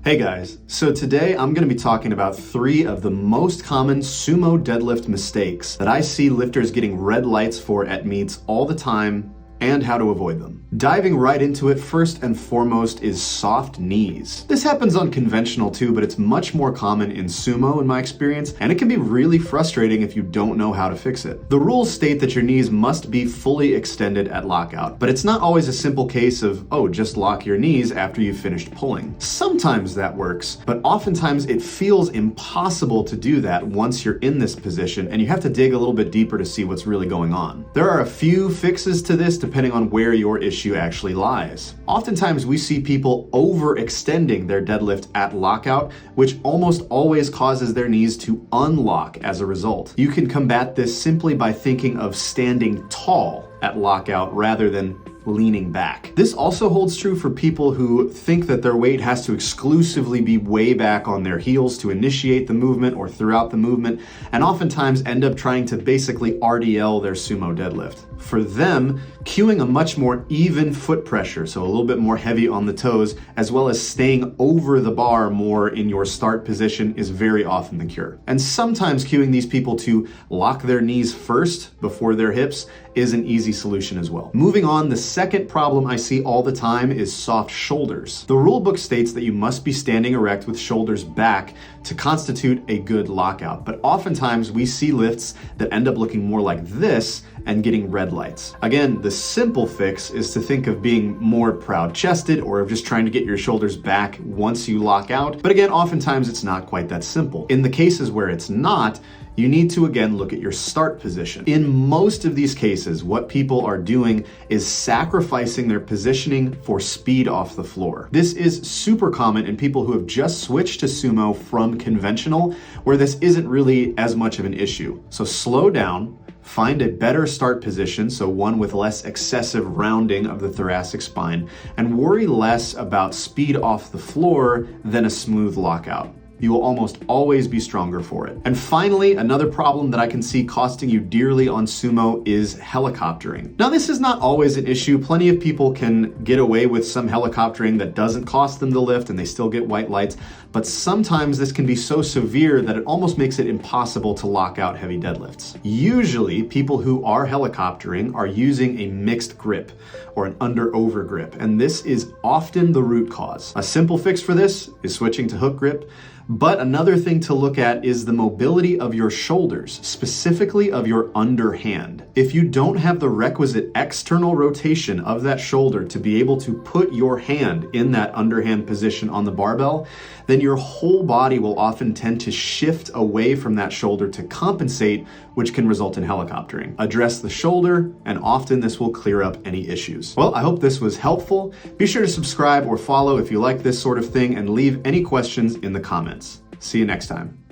Hey guys, so today I'm going to be talking about 3 of the most common sumo deadlift mistakes that I see lifters getting red lights for at meets all the time, and how to avoid them. Diving right into it, first and foremost is soft knees. This happens on conventional too, but it's much more common in sumo in my experience, and it can be really frustrating if you don't know how to fix it. The rules state that your knees must be fully extended at lockout, but it's not always a simple case of, oh, just lock your knees after you've finished pulling. Sometimes that works, but oftentimes it feels impossible to do that once you're in this position, and you have to dig a little bit deeper to see what's really going on. There are a few fixes to this depending on where your issue actually lies. Oftentimes we see people overextending their deadlift at lockout, which almost always causes their knees to unlock as a result. You can combat this simply by thinking of standing tall at lockout rather than leaning back. This also holds true for people who think that their weight has to exclusively be way back on their heels to initiate the movement or throughout the movement, and oftentimes end up trying to basically RDL their sumo deadlift. For them, cueing a much more even foot pressure, so a little bit more heavy on the toes, as well as staying over the bar more in your start position is very often the cure. And sometimes cueing these people to lock their knees first before their hips is an easy solution as well. Moving on, the second problem I see all the time is soft shoulders. The rule book states that you must be standing erect with shoulders back to constitute a good lockout, but oftentimes we see lifts that end up looking more like this and getting red lights. Again, the simple fix is to think of being more proud-chested or of just trying to get your shoulders back once you lock out, but again, oftentimes it's not quite that simple. In the cases where it's not, you need to again look at your start position. In most of these cases, what people are doing is sacrificing their positioning for speed off the floor. This is super common in people who have just switched to sumo from conventional, where this isn't really as much of an issue. So slow down, find a better start position, so one with less excessive rounding of the thoracic spine, and worry less about speed off the floor than a smooth lockout. You will almost always be stronger for it. And finally, another problem that I can see costing you dearly on sumo is helicoptering. Now, this is not always an issue. Plenty of people can get away with some helicoptering that doesn't cost them the lift and they still get white lights, but sometimes this can be so severe that it almost makes it impossible to lock out heavy deadlifts. Usually, people who are helicoptering are using a mixed grip or an under-over grip, and this is often the root cause. A simple fix for this is switching to hook grip. But another thing to look at is the mobility of your shoulders, specifically of your underhand. If you don't have the requisite external rotation of that shoulder to be able to put your hand in that underhand position on the barbell, then your whole body will often tend to shift away from that shoulder to compensate, which can result in helicoptering. Address the shoulder, and often this will clear up any issues. Well, I hope this was helpful. Be sure to subscribe or follow if you like this sort of thing, and leave any questions in the comments. See you next time.